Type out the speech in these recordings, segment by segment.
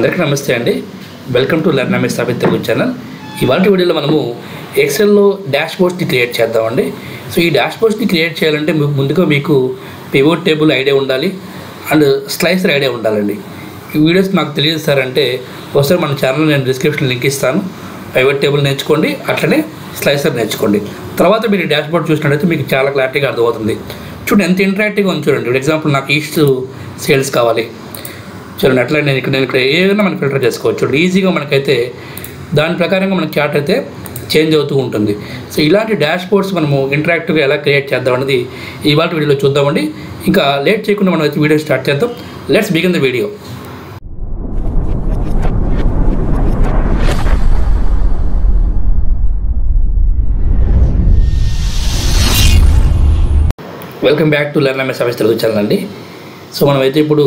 అందరికీ నమస్తే అండి. Welcome to learn MS software Telugu channel. ఇవాళ వీడియోలో మనము ఎక్సెల్లో డాష్ బోర్డ్స్ని క్రియేట్ చేద్దామండి. సో ఈ డాష్ బోర్డ్స్ని క్రియేట్ చేయాలంటే ముందుగా మీకు పివోట్ టేబుల్ ఐడియా ఉండాలి అండ్ స్లైసర్ ఐడియా ఉండాలండి. ఈ వీడియోస్ నాకు తెలియదు సార్ అంటే ఒకసారి మన ఛానల్ నేను డిస్క్రిప్షన్ లింక్ ఇస్తాను. పివోట్ టేబుల్ నేర్చుకోండి, అట్లనే స్లైసర్ నేర్చుకోండి. తర్వాత మీరు డాష్ బోర్డ్ చూసినట్లయితే మీకు చాలా క్లారిటీగా అర్థమవుతుంది. చూడండి ఎంత ఇంటరాక్టివ్గా ఉంది చూడండి. ఫర్ ఎగ్జాంపుల్ నాకు ఈస్ట్ సేల్స్ కావాలి చూడండి. అట్లా నేను ఇక్కడ ఏదైనా మనం ఫిల్టర్ చేసుకోవచ్చు. ఈజీగా మనకైతే దాని ప్రకారంగా మన చార్ట్ అయితే చేంజ్ అవుతూ ఉంటుంది. సో ఇలాంటి డాష్ బోర్డ్స్ మనము ఇంటరాక్టివ్గా ఎలా క్రియేట్ చేద్దాం అనేది ఇవాళ వీడియోలో చూద్దామండి. ఇంకా లేట్ చేయకుండా మనం అయితే వీడియో స్టార్ట్ చేద్దాం. Let's begin the video. Welcome back to learn MS software Telugu channel అండి. సో మనమైతే ఇప్పుడు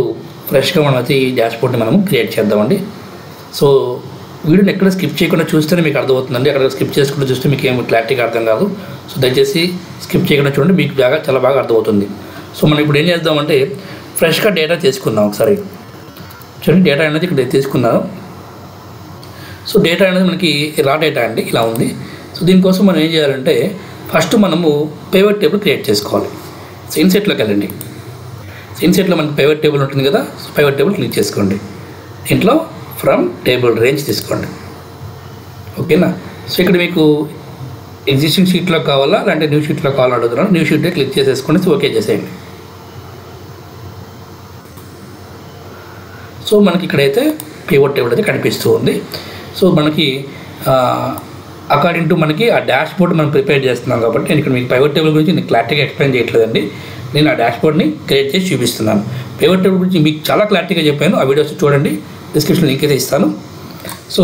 ఫ్రెష్గా మనమైతే ఈ డాష్ బోర్డ్ని మనము క్రియేట్ చేద్దామండి. సో వీడియోని ఎక్కడ స్కిప్ చేయకుండా చూస్తేనే మీకు అర్థమవుతుందండి. అక్కడ స్కిప్ చేసుకుంటూ చూస్తే మీకు ఏం క్లారిటీగా అర్థం కాదు. సో దయచేసి స్కిప్ చేయకుండా చూడండి, మీకు చాలా బాగా అర్థమవుతుంది. సో మనం ఇప్పుడు ఏం చేద్దామంటే ఫ్రెష్గా డేటా తీసుకుందాం. ఒకసారి చూడండి, డేటా అనేది ఇక్కడ తీసుకున్నాను. సో డేటా అనేది మనకి రా డేటా అండి, ఇలా ఉంది. సో దీనికోసం మనం ఏం చేయాలంటే ఫస్ట్ మనము పివట్ టేబుల్ క్రియేట్ చేసుకోవాలి. సో ఇన్సెట్లోకి వెళ్ళండి. ఇన్సెట్లో మనకి పివట్ టేబుల్ ఉంటుంది కదా. సో పివట్ టేబుల్ క్లిక్ చేసుకోండి. దీంట్లో ఫ్రమ్ టేబుల్ రేంజ్ తీసుకోండి. ఓకేనా. సో ఇక్కడ మీకు ఎగ్జిస్టింగ్ షీట్లో కావాలా లేదంటే న్యూ షీట్లో కావాలని అడుగుతున్నాను. న్యూ షీట్లో క్లిక్ చేసేసుకొని ఓకే చేసేయండి. సో మనకి ఇక్కడైతే పివట్ టేబుల్ అయితే కనిపిస్తూ ఉంది. సో మనకి అకార్డింగ్ టు మనకి ఆ డాష్ బోర్డ్ మనం ప్రిపేర్ చేస్తున్నాం కాబట్టి నేను ఇక్కడ మీకు పివట్ టేబుల్ గురించి నేను క్లారిటీగా ఎక్స్ప్లెయిన్ చేయట్లేదండి. నేను ఆ డాష్ బోర్డ్ని క్రియేట్ చేసి చూపిస్తున్నాను. పివట్ టేబుల్ గురించి మీకు చాలా క్లారిటీగా చెప్పాను. ఆ వీడియోస్ చూడండి, డిస్క్రిప్షన్ లింక్ అయితే ఇస్తాను. సో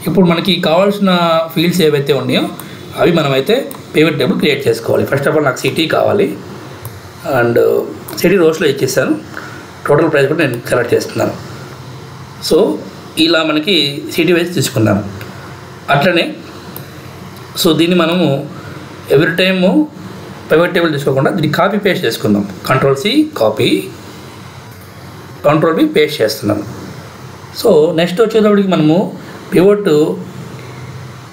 ఇప్పుడు మనకి కావాల్సిన ఫీల్డ్స్ ఏవైతే ఉన్నాయో అవి మనమైతే పివట్ టేబుల్ క్రియేట్ చేసుకోవాలి. ఫస్ట్ ఆఫ్ ఆల్ నాకు సిటీ కావాలి అండ్ సిటీ రోస్లో ఇచ్చేసాను. టోటల్ ప్రైస్ కూడా నేను సెలెక్ట్ చేస్తున్నాను. సో ఇలా మనకి సిటీ వైజ్ తీసుకున్నాను. అట్లనే సో దీన్ని మనము ఎవ్రీ టైము పివట్ టేబుల్ తీసుకోకుండా దీన్ని కాపీ పేస్ట్ చేసుకుందాం. కంట్రోల్-C కాపీ, కంట్రోల్-V పేస్ట్ చేస్తున్నాను. సో నెక్స్ట్ వచ్చేటప్పటికి మనము పివట్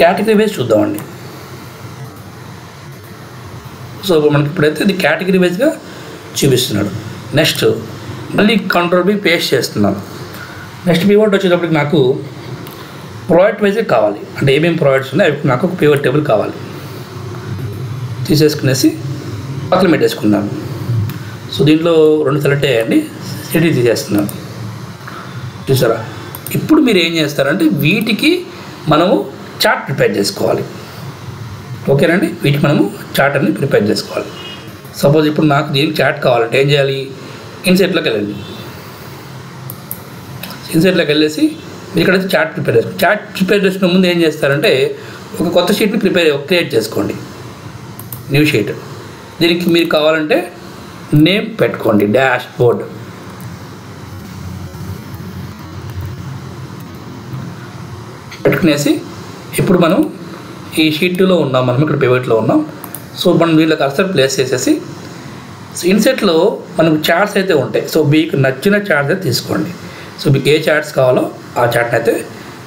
కేటగిరీ వైజ్ చూద్దామండి. సో మనకి ఇప్పుడైతే ఇది కేటగిరీ వైజ్గా చూపిస్తున్నాడు. నెక్స్ట్ మళ్ళీ కంట్రోల్-V పేస్ట్ చేస్తున్నాను. నెక్స్ట్ పివట్ వచ్చేటప్పటికి నాకు ప్రోడక్ట్ వైజే కావాలి. అంటే ఏమేమి ప్రోడక్ట్స్ ఉన్నాయి అవి నాకు ఒక పివట్ టేబుల్ కావాలి. తీసేసుకునేసి పక్కన పెట్టేసుకున్నాను. సో దీంట్లో 2 సెలెక్ట్ అయ్యాయండి. సిటీ తీసేస్తున్నాను. చూసారా. ఇప్పుడు మీరు ఏం చేస్తారంటే వీటికి మనము చార్ట్ ప్రిపేర్ చేసుకోవాలి. ఓకేనండి. వీటికి మనము చార్ట్ అని ప్రిపేర్ చేసుకోవాలి. సపోజ్ ఇప్పుడు నాకు దీనికి చార్ట్ కావాలంటే ఏం చేయాలి? ఇన్సెట్లోకి వెళ్ళండి. ఇన్సెట్లోకి వెళ్ళేసి మీరు ఇక్కడైతే చార్ట్ ప్రిపేర్ చేసుకోండి. చార్ట్ ప్రిపేర్ చేసుకునే ముందు ఏం చేస్తారంటే ఒక కొత్త షీట్ని క్రియేట్ చేసుకోండి. New sheet. దీనికి మీరు కావాలంటే నేమ్ పెట్టుకోండి. డాష్ బోర్డ్ పెట్టుకునేసి ఇప్పుడు మనం ఈ షీట్లో ఉన్నాం, మనం ఇక్కడ పివట్లో ఉన్నాం. సో మనం వీళ్ళ కర్సర్ ప్లేస్ చేసేసి ఇన్సెట్లో మనకు చార్ట్స్ అయితే ఉంటాయి. సో మీకు నచ్చిన చార్ట్స్ అయితే తీసుకోండి. సో మీకు ఏ చార్ట్స్ కావాలో ఆ చార్ట్ని అయితే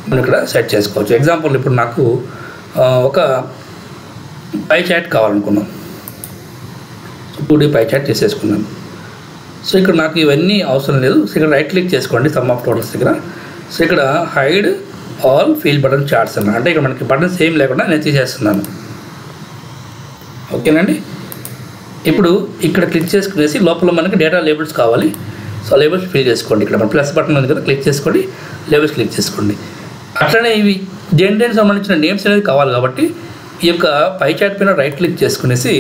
మనం ఇక్కడ సెట్ చేసుకోవచ్చు. ఎగ్జాంపుల్ ఇప్పుడు నాకు ఒక పై చార్ట్ కావాలనుకున్నాం. 2D పై చార్ట్ తీసేసుకున్నాను. సో ఇక్కడ నాకు ఇవన్నీ అవసరం లేదు. సో ఇక్కడ రైట్ క్లిక్ చేసుకోండి సమ్ ఆఫ్ టోటల్స్ దగ్గర. సో ఇక్కడ hide all field button charts అన్న, అంటే ఇక్కడ మనకి బటన్స్ ఏం లేకుండా నేను తీసేస్తున్నాను. ఓకేనండి. ఇప్పుడు ఇక్కడ క్లిక్ చేసుకునేసి లోపల మనకి డేటా లేబుల్స్ కావాలి. సో లేబుల్స్ ఫిల్ చేసుకోండి. ఇక్కడ మన ప్లస్ బటన్ ఉంది కదా, క్లిక్ చేసుకోండి, లేబుల్స్ క్లిక్ చేసుకోండి. అట్లనే ఇవి దేనికి సంబంధించిన నేమ్స్ అనేది కావాలి కాబట్టి ఈ యొక్క పై చార్ట్ పైన రైట్ క్లిక్ చేసుకునేసి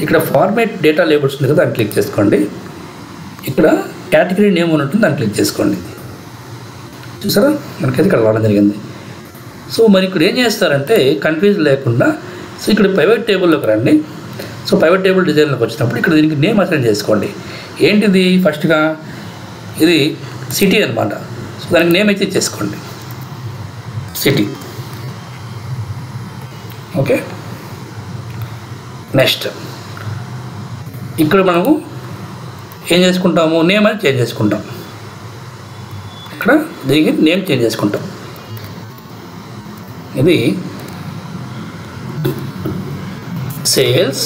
ఇక్కడ ఫార్మేట్ డేటా లేబుల్స్ ఉంది కదా, దాన్ని క్లిక్ చేసుకోండి. ఇక్కడ కేటగిరీ నేమ్ అని ఉంటుంది, దాన్ని క్లిక్ చేసుకోండి. చూసారా మనకైతే ఇక్కడ రావడం జరిగింది. సో మరి ఇక్కడ ఏం చేస్తారంటే కన్ఫ్యూజ్ లేకుండా సో ఇక్కడ పివట్ టేబుల్లోకి రండి. సో పివట్ టేబుల్ డిజైన్లోకి వచ్చినప్పుడు ఇక్కడ దీనికి నేమ్ అసైన్ చేసుకోండి. ఏంటిది? ఫస్ట్గా ఇది సిటీ అనమాట. సో దానికి నేమ్ అయితే ఇచ్చేసుకోండి, సిటీ. ఓకే. నెక్స్ట్ ఇక్కడ మనము ఏం చేసుకుంటాము, నేమ్ అని చేంజ్ చేసుకుంటాం. ఇక్కడ దీనికి నేమ్ చేంజ్ చేసుకుంటాం. ఇది సేల్స్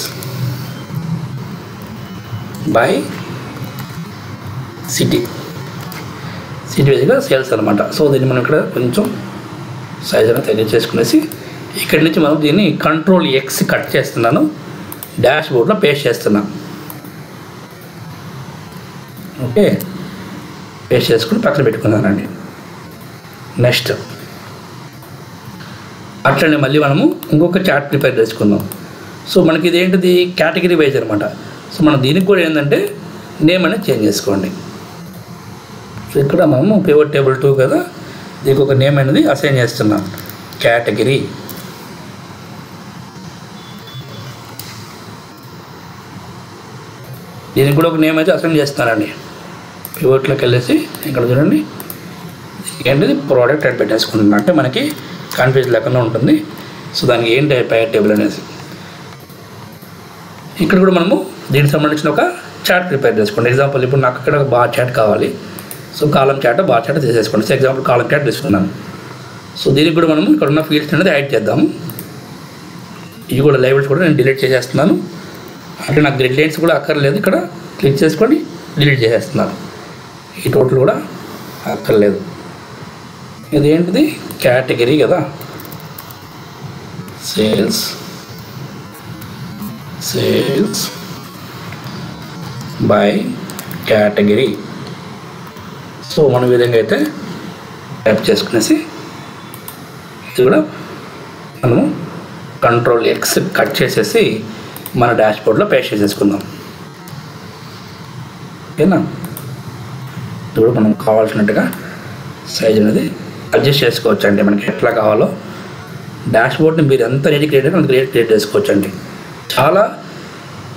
బై సిటీ వైజ్గా సేల్స్ అనమాట. సో దీన్ని మనం ఇక్కడ కొంచెం సైజ్ అనేది తగ్గించేసుకునేసి ఇక్కడి నుంచి మనం దీన్ని కంట్రోల్ ఎక్స్ కట్ చేస్తున్నాను, డాష్ బోర్డ్లో పేస్ట్ చేస్తున్నాను. ఓకే, పేస్ట్ చేసుకుని పక్కన పెట్టుకున్నానండి. నెక్స్ట్ అట్లనే మళ్ళీ మనము ఇంకొక చార్ట్ ప్రిపేర్ చేసుకుందాం. సో మనకి ఇదేంటిది కేటగిరీ వైజ్ అనమాట. సో మనం దీనికి కూడా ఏంటంటే నేమ్ అనేది చేంజ్ చేసుకోండి. సో ఇక్కడ మనము పివట్ టేబుల్ 2 కదా, దీనికి ఒక నేమ్ అనేది అసైన్ చేస్తున్నాం, కేటగిరీ. దీనికి కూడా ఒక నేమ్ అయితే అసైన్ చేస్తానండి. పివట్లోకి వెళ్ళేసి ఇక్కడ చూడండి ఏంటిది ప్రోడక్ట్ అని పెట్టేసుకుంటున్నాం, అంటే మనకి కన్ఫ్యూజ్ లేకుండా ఉంటుంది. సో దానికి ఏంటి పివట్ టేబుల్ అనేసి ఇక్కడ కూడా మనము దీనికి సంబంధించిన ఒక చార్ట్ ప్రిపేర్ చేసుకోండి. ఎగ్జాంపుల్ ఇప్పుడు నాకు ఇక్కడ ఒక బార్ చార్ట్ కావాలి. సో కాలం చార్ట్ బార్ చార్ట్ తీసేసుకోండి. సో ఎగ్జాంపుల్ కాలం చార్ట్ తీసుకున్నాను. సో దీనికి కూడా మనము ఇక్కడ ఉన్న ఫీల్డ్స్ అనేది యాడ్ చేద్దాము. ఇవి కూడా లేబుల్స్ కూడా నేను డిలీట్ చేసేస్తున్నాను. అంటే నాకు గ్రిడ్ లైన్స్ కూడా అక్కర్లేదు, ఇక్కడ క్లిక్ చేసుకొని డిలీట్ చేసేస్తున్నాను. ఈ టోటల్ కూడా అక్కర్లేదు. ఇది ఏంటిది కేటగిరీ కదా, సేల్స్ బై కేటగిరీ. సో మన విధంగా అయితే టైప్ చేసుకునేసి ఇది కూడా మనము కంట్రోల్ ఎక్స్ కట్ చేసేసి మన డాష్ బోర్డ్లో పేస్ట్ చేసేసుకుందాం. ఓకేనా, ఇది కూడా మనం కావాల్సినట్టుగా సైజ్ అనేది అడ్జస్ట్ చేసుకోవచ్చు అండి. మనకి ఎట్లా కావాలో డాష్ బోర్డ్ని మీరు ఎంత నీట్గా క్రియేట్ చేసుకోవచ్చు అండి. చాలా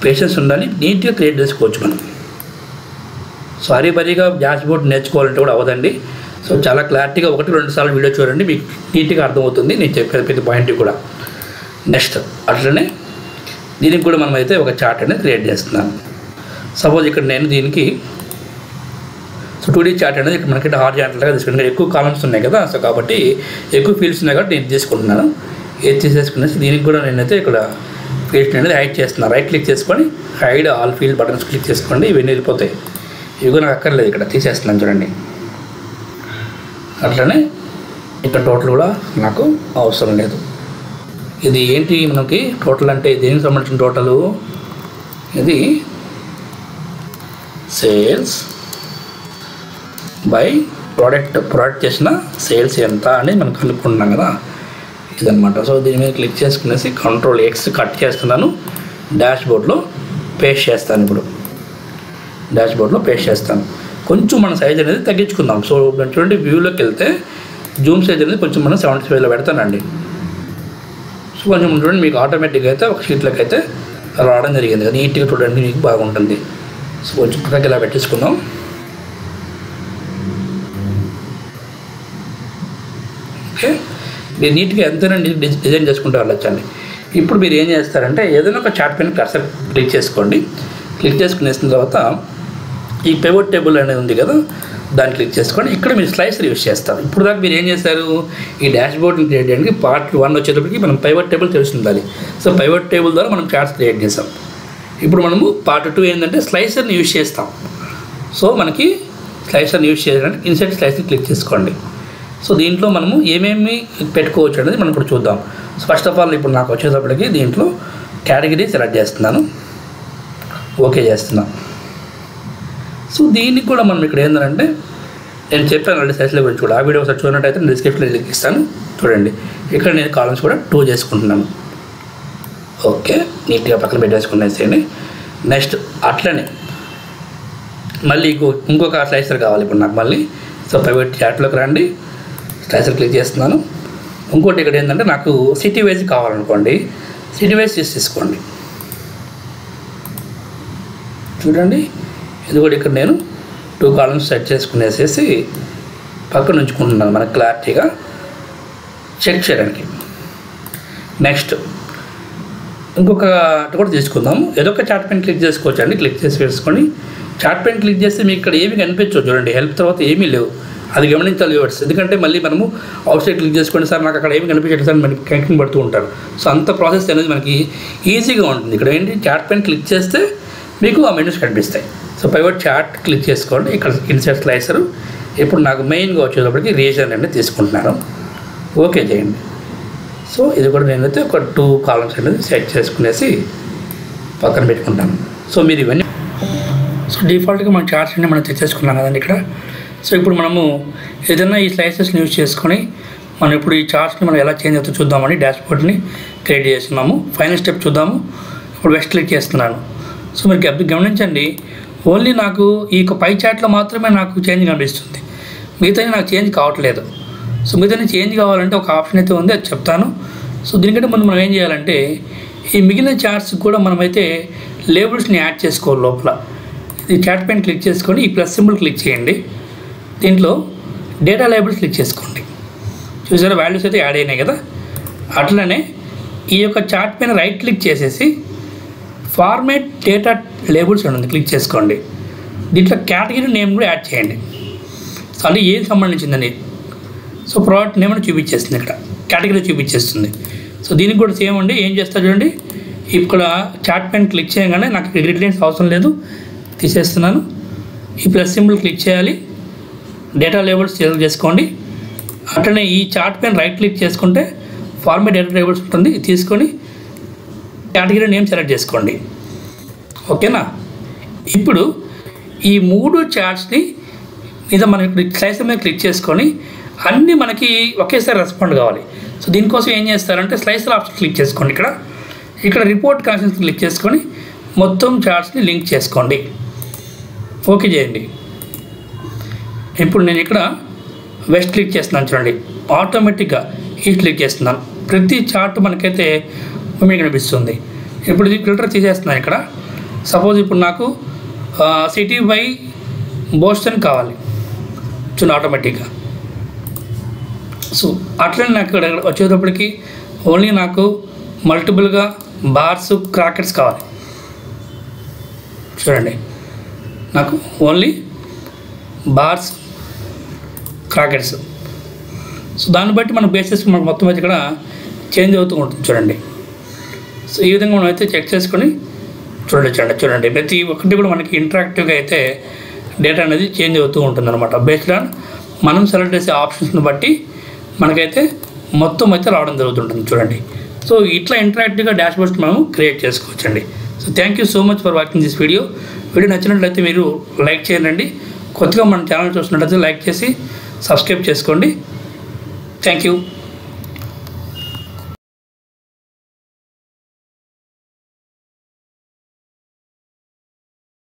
పేషెన్స్ ఉండాలి, నీట్గా క్రియేట్ చేసుకోవచ్చు మనం. సో హరీబరీగా డాష్ బోర్డ్ నేర్చుకోవాలంటే కూడా అవ్వదండి. సో చాలా క్లారిటీగా 1-2 సార్లు వీడియో చూడండి, మీకు నీట్గా అర్థమవుతుంది నేను చెప్పే ప్రతి పాయింట్ కూడా. నెక్స్ట్ అట్లనే దీనికి కూడా మనం అయితే ఒక చార్ట్ అనేది క్రియేట్ చేస్తున్నాను. సపోజ్ ఇక్కడ నేను దీనికి సో 2D చార్ట్ అనేది ఇక్కడ మనకి హారిజాంటల్గా తీసుకుంటాను. ఎక్కువ కాలమ్స్ ఉన్నాయి కదా, సో కాబట్టి ఎక్కువ ఫీల్డ్స్ ఉన్నాయి కాబట్టి నేను తీసుకుంటున్నాను. ఏది తీసేసుకునేసి దీనికి కూడా నేనైతే ఇక్కడ ఫీల్డ్స్ అనేది హైడ్ చేస్తున్నాను. రైట్ క్లిక్ చేసుకొని hide all field buttons click చేసుకోండి, ఇవన్నీ వెళ్ళిపోతాయి. ఇవి కూడా నాకు అక్కర్లేదు, ఇక్కడ తీసేస్తున్నాను చూడండి. అట్లనే ఇక్కడ టోటల్ కూడా నాకు అవసరం లేదు. ఇది ఏంటి మనకి టోటల్ అంటే దేనికి సంబంధించిన టోటలు, ఇది సేల్స్ బై ప్రోడక్ట్ చేసిన సేల్స్ ఎంత అని మనం కనుక్కుంటున్నాం కదా, ఇదనమాట. సో దీని మీద క్లిక్ చేసుకునేసి కంట్రోల్ ఎక్స్ కట్ చేస్తున్నాను, డాష్ బోర్డ్లో పేస్ట్ చేస్తాను. ఇప్పుడు డాష్ బోర్డ్లో పేస్ట్ చేస్తాను. కొంచెం మన సైజ్ అనేది తగ్గించుకుందాం. సో చూడండి వ్యూలోకి వెళ్తే జూమ్ సైజ్ అనేది కొంచెం మనం 75లో పెడతానండి. సో కొంచెం చూడండి మీకు ఆటోమేటిక్గా అయితే ఒక షీట్లోకి అయితే రావడం జరిగింది. నీట్గా చూడండి, మీకు బాగుంటుంది. సో కొంచెం పక్కకి ఇలా పెట్టేసుకుందాం. ఓకే, మీరు నీట్గా ఎంతైనా డిజైన్ చేసుకుంటూ వెళ్ళొచ్చండి. ఇప్పుడు మీరు ఏం చేస్తారంటే ఏదైనా ఒక చార్ట్ పైన కర్సర్ క్లిక్ చేసుకోండి. క్లిక్ చేసుకునేసిన తర్వాత ఈ పివట్ టేబుల్ అనేది ఉంది కదా, దాన్ని క్లిక్ చేసుకొని ఇక్కడ మీరు స్లైసర్ యూస్ చేస్తారు. ఇప్పుడు దాకా మీరు ఏం చేస్తారు, ఈ డాష్ బోర్డ్ని క్రియేట్ చేయడానికి పార్ట్ 1 వచ్చేటప్పటికి మనం పివట్ టేబుల్ తెలిసి ఉండాలి. సో పివట్ టేబుల్ ద్వారా మనం చార్ట్స్ క్రియేట్ చేస్తాం. ఇప్పుడు మనము పార్ట్ 2 ఏంటంటే స్లైసర్ని యూస్ చేస్తాం. సో మనకి స్లైసర్ని యూస్ చేయడానికి ఇన్సర్ట్ స్లైసర్ క్లిక్ చేసుకోండి. సో దీంట్లో మనము ఏమేమి పెట్టుకోవచ్చు అనేది మనం ఇప్పుడు చూద్దాం. సో ఫస్ట్ ఆఫ్ ఆల్ ఇప్పుడు నాకు వచ్చేటప్పటికి దీంట్లో కేటగిరీ సెలెక్ట్ చేస్తున్నాను, ఓకే చేస్తున్నాను. సో దీనికి కూడా మనం ఇక్కడ ఏంటంటే నేను చెప్పాను ఆల్రెడీ సైజ్ల గురించి కూడా, ఆ వీడియో ఒకసారి చూడనట్టయితే నేను డిస్క్రిప్షన్లో లింక్ ఇస్తాను చూడండి. ఇక్కడ నేను కాలమ్స్ కూడా 2 చేసుకుంటున్నాను. ఓకే, నీట్గా పక్కన పెట్టేసుకునేసేయండి. నెక్స్ట్ అట్లనే మళ్ళీ ఇంకొక స్లైసర్ కావాలి ఇప్పుడు నాకు మళ్ళీ. సో ప్రైవేట్ చాట్లోకి రండి, స్లైసర్ క్లిక్ చేస్తున్నాను. ఇంకోటి ఇక్కడ ఏంటంటే నాకు సిటీ వైజ్ కావాలనుకోండి, సిటీ వైజ్ తీసుకోండి. చూడండి ఇది కూడా ఇక్కడ నేను 2 కాలమ్స్ సెట్ చేసుకునేసేసి పక్కన ఉంచుకుంటున్నాను మనకు క్లారిటీగా చెక్ చేయడానికి. నెక్స్ట్ ఇంకొక కూడా తీసుకుందాము. ఏదో ఒక చార్ట్ పెన్ క్లిక్ చేసుకోవచ్చు అండి. క్లిక్ చేసి వేసుకొని చార్ట్ పెన్ క్లిక్ చేస్తే మీకు ఇక్కడ ఏమి కనిపించవు చూడండి. హెల్ప్ తర్వాత ఏమీ లేవు, అది గమనించాలి వ్యూవర్స్. ఎందుకంటే మళ్ళీ మనము అవుట్ సైడ్ క్లిక్ చేసుకోండి సార్ నాకు అక్కడ ఏమి కనిపించట్లేదు సార్ మనకి కనెక్టింగ్ పడుతూ ఉంటారు. సో అంత ప్రాసెస్ అనేది మనకి ఈజీగా ఉంటుంది. ఇక్కడ ఏంటి చాట్ పైన క్లిక్ చేస్తే మీకు ఆ మెనూస్ కనిపిస్తాయి. సో పైవట్ చాట్ క్లిక్ చేసుకోండి. ఇక్కడ ఇన్సర్ట్ స్లైసరు. ఇప్పుడు నాకు మెయిన్గా వచ్చేటప్పటికి రీజన్ అనేది తీసుకుంటున్నాను. ఓకే చేయండి. సో ఇది కూడా నేనైతే ఒక 2 కాలమ్స్ అనేది సెట్ చేసుకునేసి పక్కన పెట్టుకుంటాను. సో మీరు ఇవన్నీ సో డిఫాల్ట్గా మన చార్ట్స్ అన్ని మనం తెచ్చేసుకున్నాం కదండి ఇక్కడ. సో ఇప్పుడు మనము ఏదైనా ఈ స్లైసెస్ని యూజ్ చేసుకొని మనం ఇప్పుడు ఈ చార్ట్స్ని మనం ఎలా చేంజ్ అవుతుందో చూద్దామని డాష్బోర్డ్ని క్రియేట్ చేస్తున్నాము. ఫైనల్ స్టెప్ చూద్దాము. ఇప్పుడు వెస్ట్ క్లిక్ చేస్తున్నాను. సో మీరు గమనించండి, ఓన్లీ నాకు ఈ పై చార్ట్లో మాత్రమే నాకు చేంజ్ కనిపిస్తుంది, మిగతా నాకు చేంజ్ కావట్లేదు. సో మిగతా చేంజ్ కావాలంటే ఒక ఆప్షన్ అయితే ఉంది, అది చెప్తాను. సో దీనికంటే ముందు మనం ఏం చేయాలంటే ఈ మిగిలిన చార్ట్స్ కూడా మనమైతే లేబుల్స్ని యాడ్ చేసుకోవాలి. లోపల ఈ చాట్ పైన క్లిక్ చేసుకొని ఈ ప్లస్ సింబల్ క్లిక్ చేయండి. దీంట్లో డేటా లేబుల్స్ క్లిక్ చేసుకోండి. చూసారా వాల్యూస్ అయితే యాడ్ అయినాయి కదా. అట్లనే ఈ యొక్క చార్ట్ పైన రైట్ క్లిక్ చేసేసి ఫార్మేట్ డేటా లేబుల్స్ అని ఉంది, క్లిక్ చేసుకోండి. దీంట్లో కేటగిరీ నేమ్ కూడా యాడ్ చేయండి. సో అంటే ఏం సంబంధించిందని. సో ప్రోడక్ట్ నేమ్ అని చూపించేస్తుంది, ఇక్కడ కేటగిరీ చూపించేస్తుంది. సో దీనికి కూడా సేమ్ అండి. ఏం చేస్తారు చూడండి, ఇక్కడ చాట్ పైన క్లిక్ చేయగానే నాకు గ్రిడ్ లైన్స్ అవసరం లేదు, తీసేస్తున్నాను. ఈ ప్లస్ సింబల్ క్లిక్ చేయాలి, డేటా లేబుల్స్ సెలెక్ట్ చేసుకోండి. అట్లనే ఈ చార్ట్ పైన రైట్ క్లిక్ చేసుకుంటే ఫార్మేట్ డేటా లేబుల్స్ ఉంటుంది, తీసుకొని కేటగిరీ నేమ్ సెలెక్ట్ చేసుకోండి. ఓకేనా. ఇప్పుడు ఈ 3 చార్ట్స్ని మీద మనం ఇక్కడ స్లైసర్ మీద క్లిక్ చేసుకొని అన్నీ మనకి ఒకేసారి రెస్పాండ్ కావాలి. సో దీనికోసం ఏం చేస్తారంటే స్లైసర్ ఆప్షన్ క్లిక్ చేసుకోండి. ఇక్కడ రిపోర్ట్ కనెక్షన్స్ క్లిక్ చేసుకొని మొత్తం చార్ట్స్ని లింక్ చేసుకోండి. ఓకే చేయండి. ఇప్పుడు నేను ఇక్కడ వెస్ట్ క్లిక్ చేస్తున్నాను చూడండి, ఆటోమేటిక్గా ఈస్ట్ క్లిక్ చేస్తున్నాను. ప్రతి చార్ట్ మనకైతే మీకు కనిపిస్తుంది. ఇప్పుడు ఇది ఫిల్టర్ తీసేస్తున్నాను. ఇక్కడ సపోజ్ ఇప్పుడు నాకు సిటీ బై బోస్టన్ కావాలి చూడండి ఆటోమేటిక్గా. సో అట్లనే నాకు ఇక్కడ వచ్చేటప్పటికి ఓన్లీ నాకు మల్టిపుల్గా బార్స్ క్రాకెట్స్ కావాలి చూడండి. నాకు ఓన్లీ బార్స్ క్రాకెట్స్. సో దాన్ని బట్టి మనం బేసిస్ మనకు మొత్తం అయితే ఇక్కడ చేంజ్ అవుతూ ఉంటుంది చూడండి. సో ఈ విధంగా మనం అయితే చెక్ చేసుకొని చూడండి ప్రతి ఒక్కటి కూడా మనకి ఇంటరాక్టివ్గా అయితే డేటా అనేది చేంజ్ అవుతూ ఉంటుంది అనమాట. బేస్డ్ ఆన్ మనం సెలెక్ట్ చేసే ఆప్షన్స్ని బట్టి మనకైతే మొత్తం అయితే రావడం జరుగుతుంటుంది చూడండి. సో ఇట్లా ఇంటరాక్టివ్గా డాష్బోర్డ్స్ మనం క్రియేట్ చేసుకోవచ్చండి. So thank you so much for watching this video నచ్చినట్లయితే మీరు లైక్ చేయండి. కొత్తగా మన ఛానల్ చూస్తున్నట్లయితే లైక్ చేసి సబ్స్క్రైబ్ చేసుకోండి. Thank you.